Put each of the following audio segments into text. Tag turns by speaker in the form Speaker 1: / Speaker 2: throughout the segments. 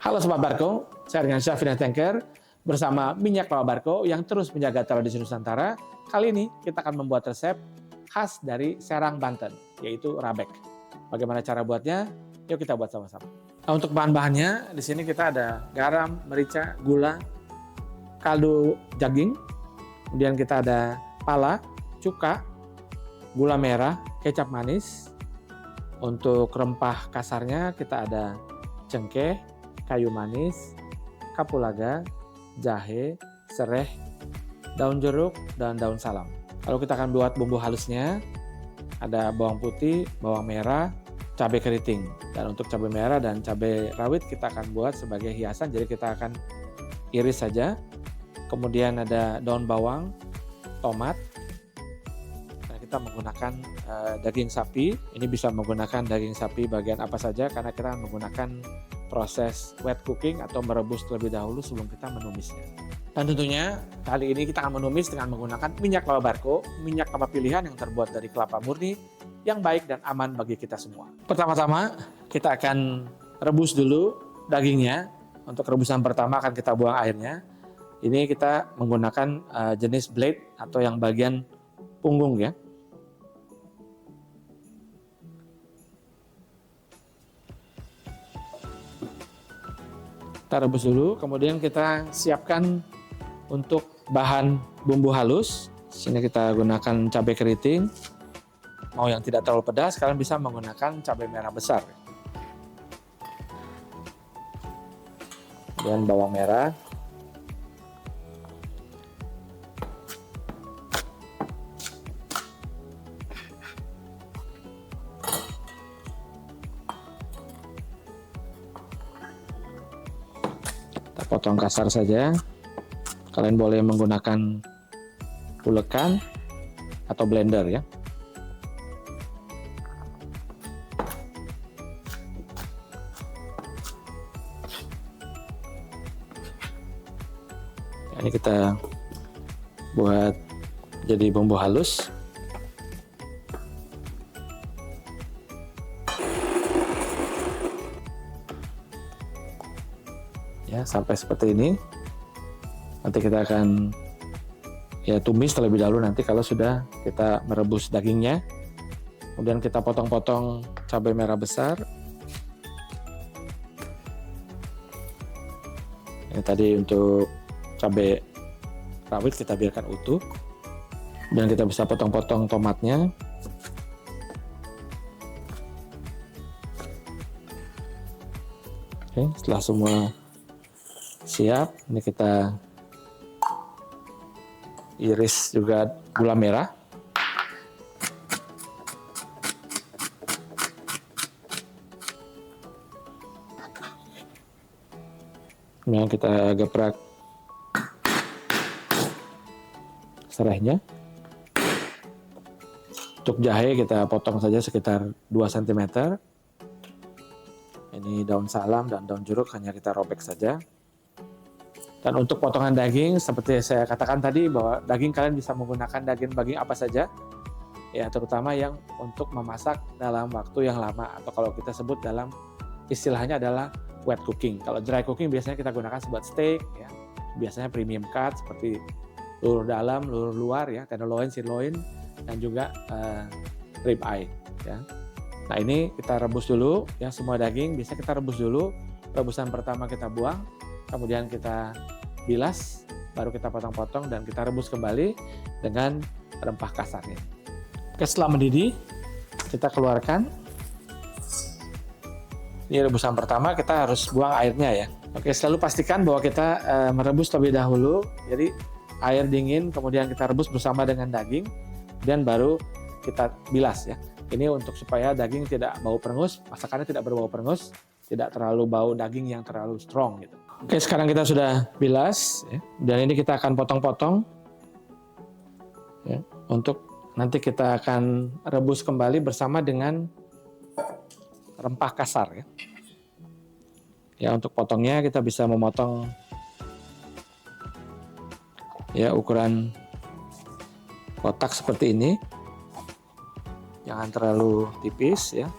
Speaker 1: Halo Sobat Barco, saya dengan Chef Fina Tanker bersama minyak lawar Barco yang terus menjaga tradisi Nusantara. Kali ini kita akan membuat resep khas dari Serang, Banten, yaitu rabek. Bagaimana cara buatnya? Yuk kita buat sama-sama. Nah, untuk bahan-bahannya, di sini kita ada garam, merica, gula, kaldu daging, kemudian kita ada pala, cuka, gula merah, kecap manis. Untuk rempah kasarnya kita ada cengkeh, kayu manis, kapulaga, jahe, sereh, daun jeruk, dan daun salam. Lalu kita akan buat bumbu halusnya. Ada bawang putih, bawang merah, cabai keriting. Dan untuk cabai merah dan cabai rawit kita akan buat sebagai hiasan, jadi kita akan iris saja. Kemudian ada daun bawang, tomat. Nah, kita menggunakan daging sapi. Ini bisa menggunakan daging sapi bagian apa saja karena kita menggunakan proses wet cooking atau merebus terlebih dahulu sebelum kita menumisnya. Dan tentunya kali ini kita akan menumis dengan menggunakan minyak lawar Barco, minyak kelapa pilihan yang terbuat dari kelapa murni yang baik dan aman bagi kita semua. Pertama-tama kita akan rebus dulu dagingnya. Untuk rebusan pertama akan kita buang airnya. Ini kita menggunakan jenis blade atau yang bagian punggung ya. Kita rebus dulu, kemudian kita siapkan untuk bahan bumbu halus. Sini kita gunakan cabai keriting. Mau yang tidak terlalu pedas, kalian bisa menggunakan cabai merah besar. Kemudian bawang merah. Potong kasar saja. Kalian boleh menggunakan ulekan atau blender ya. Ini kita buat jadi bumbu halus. Ya, sampai seperti ini. Nanti kita akan tumis terlebih dahulu nanti kalau sudah kita merebus dagingnya. Kemudian kita potong-potong cabai merah besar. Ini tadi untuk cabai rawit kita biarkan utuh. Dan kita bisa potong-potong tomatnya. Oke, setelah semua siap, ini kita iris juga gula merah. Kemudian kita geprak serehnya. Untuk jahe kita potong saja sekitar 2 cm. Ini daun salam dan daun jeruk hanya kita robek saja. Dan untuk potongan daging, seperti saya katakan tadi bahwa daging kalian bisa menggunakan daging apa saja, ya terutama yang untuk memasak dalam waktu yang lama atau kalau kita sebut dalam istilahnya adalah wet cooking. Kalau dry cooking biasanya kita gunakan buat steak, ya biasanya premium cut seperti luluh dalam, luluh luar, ya tenderloin, sirloin, dan juga rib eye. Ya. Nah ini kita rebus dulu, ya semua daging bisa kita rebus dulu. Rebusan pertama kita buang. Kemudian kita bilas, baru kita potong-potong dan kita rebus kembali dengan rempah kasarnya. Oke, setelah mendidih, kita keluarkan. Ini rebusan pertama, kita harus buang airnya ya. Oke, selalu pastikan bahwa kita merebus terlebih dahulu. Jadi air dingin, kemudian kita rebus bersama dengan daging, dan baru kita bilas ya. Ini untuk supaya daging tidak bau perengus, masakannya tidak berbau perengus, tidak terlalu bau daging yang terlalu strong gitu. Oke, sekarang kita sudah bilas ya. Dan ini kita akan potong-potong ya, untuk nanti kita akan rebus kembali bersama dengan rempah kasar ya. Ya, untuk potongnya kita bisa memotong ya ukuran kotak seperti ini. Jangan terlalu tipis ya.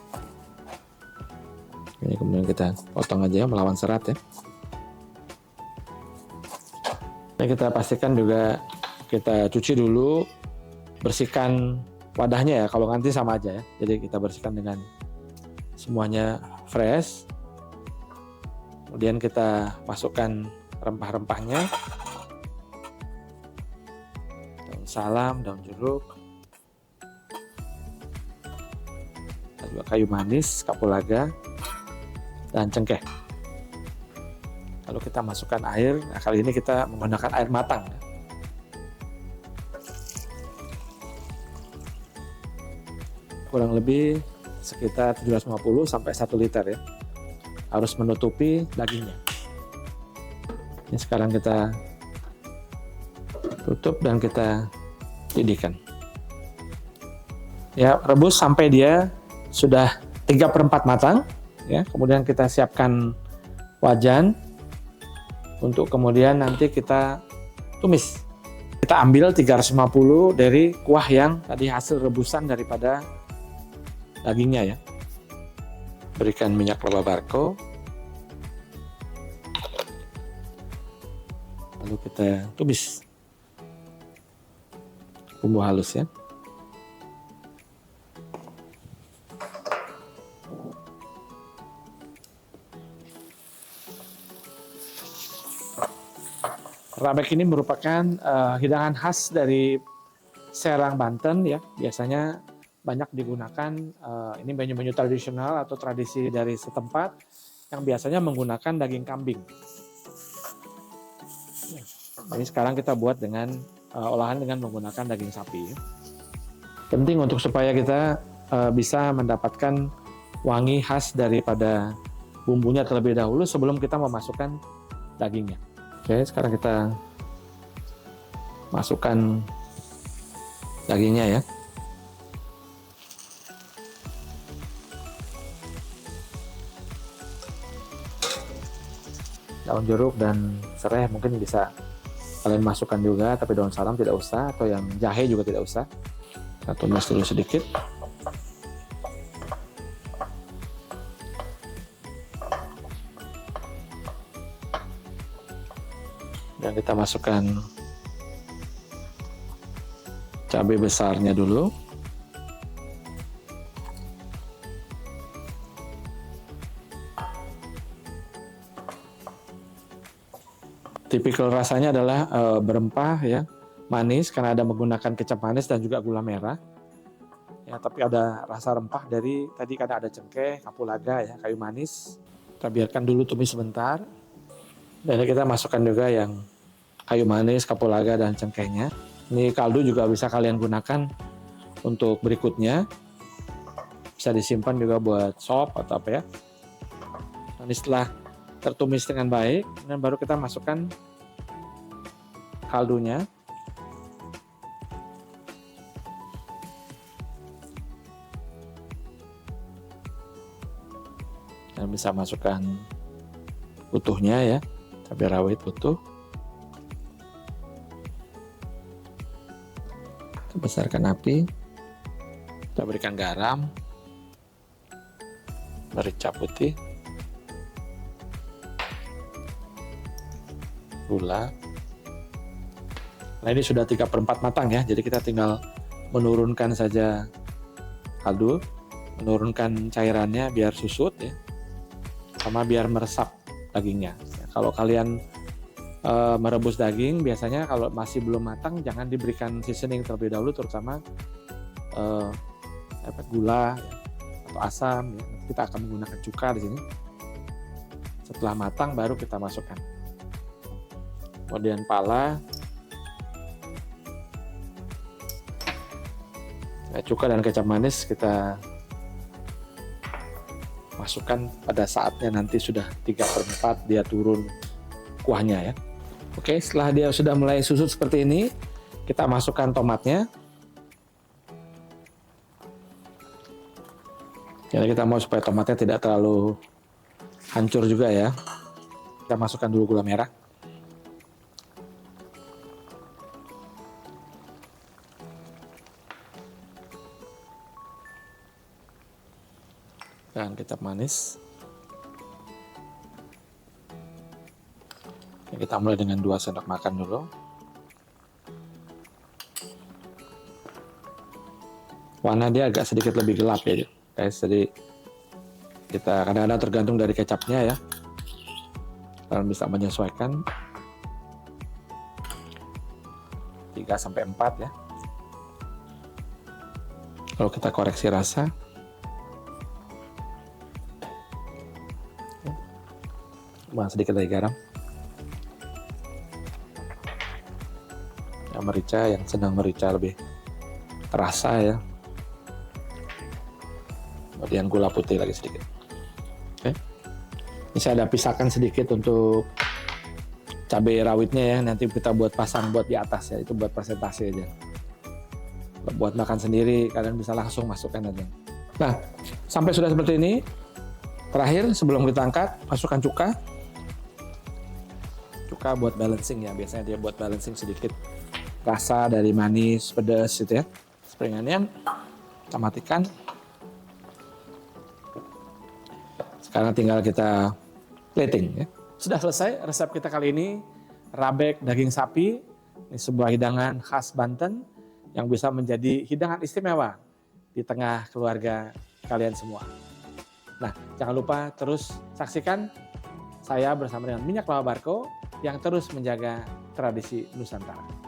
Speaker 1: Ini kemudian kita potong aja melawan serat ya. Nah, kita pastikan juga kita cuci dulu, bersihkan wadahnya ya. Kalau nanti sama aja ya. Jadi kita bersihkan dengan semuanya fresh. Kemudian kita masukkan rempah-rempahnya. Daun salam, daun jeruk, dan juga kayu manis, kapulaga, dan cengkeh. Lalu kita masukkan air. Nah, kali ini kita menggunakan air matang. Kurang lebih sekitar 750 sampai 1 liter ya. Harus menutupi dagingnya. Ini sekarang kita tutup dan kita didihkan. Ya, rebus sampai dia sudah 3/4 matang. Ya, kemudian kita siapkan wajan untuk kemudian nanti kita tumis. Kita ambil 350 dari kuah yang tadi hasil rebusan daripada dagingnya ya. Berikan minyak laba barco. Lalu kita tumis bumbu halus ya. Rabek ini merupakan hidangan khas dari Serang, Banten ya. Biasanya banyak digunakan, ini menu-menu tradisional atau tradisi dari setempat yang biasanya menggunakan daging kambing. Ini sekarang kita buat dengan olahan dengan menggunakan daging sapi. Penting untuk supaya kita bisa mendapatkan wangi khas daripada bumbunya terlebih dahulu sebelum kita memasukkan dagingnya. Oke, sekarang kita masukkan dagingnya ya. Daun jeruk dan serai mungkin bisa kalian masukkan juga, tapi daun salam tidak usah, atau yang jahe juga tidak usah. Kita tumis dulu sedikit. Dan kita masukkan cabai besarnya dulu. Tipikal rasanya adalah berempah ya, manis karena ada menggunakan kecap manis dan juga gula merah. Ya, tapi ada rasa rempah dari tadi karena ada cengkeh, kapulaga ya, kayu manis. Kita biarkan dulu tumis sebentar. Dan kita masukkan juga yang kayu manis, kapulaga dan cengkehnya. Ini kaldu juga bisa kalian gunakan untuk berikutnya. Bisa disimpan juga buat sop atau apa ya. Dan setelah tertumis dengan baik, dan baru kita masukkan kaldunya. Dan bisa masukkan utuhnya ya, cabai rawit utuh. Kita besarkan api. Kita berikan garam, merica putih, gula. Nah, ini sudah 3/4 matang ya, jadi kita tinggal menurunkan saja kaldu, menurunkan cairannya biar susut ya, sama biar meresap dagingnya. Ya, kalau kalian merebus daging, biasanya kalau masih belum matang jangan diberikan seasoning terlebih dahulu, terutama gula ya, atau asam. Ya. Kita akan menggunakan cuka di sini. Setelah matang baru kita masukkan. Kemudian pala, cuka dan kecap manis kita masukkan pada saatnya nanti sudah 3/4 dia turun kuahnya ya. Oke, setelah dia sudah mulai susut seperti ini, kita masukkan tomatnya. Jadi kita mau supaya tomatnya tidak terlalu hancur juga ya. Kita masukkan dulu gula merah. Dan kecap manis. Kita mulai dengan 2 sendok makan dulu. Warna dia agak sedikit lebih gelap ya guys, jadi kita kadang-kadang tergantung dari kecapnya ya. Kalian bisa menyesuaikan 3-4 ya. Lalu kita koreksi rasa. Sedikit lagi garam. Yang merica, yang sedang merica lebih terasa ya. Kemudian gula putih lagi sedikit. Oke. Ini saya ada pisahkan sedikit untuk cabai rawitnya ya. Nanti kita buat pasang buat di atas ya. Itu buat presentasi aja. Buat makan sendiri, kalian bisa langsung masukkan aja. Nah, sampai sudah seperti ini. Terakhir, sebelum kita angkat, masukkan cuka. Cuka buat balancing ya. Biasanya dia buat balancing sedikit rasa dari manis, pedas gitu ya. Spring onion, kita matikan. Sekarang tinggal kita plating ya. Sudah selesai resep kita kali ini, rabek daging sapi. Ini sebuah hidangan khas Banten yang bisa menjadi hidangan istimewa di tengah keluarga kalian semua. Nah, jangan lupa terus saksikan saya bersama dengan Minyak Lawar Barco yang terus menjaga tradisi Nusantara.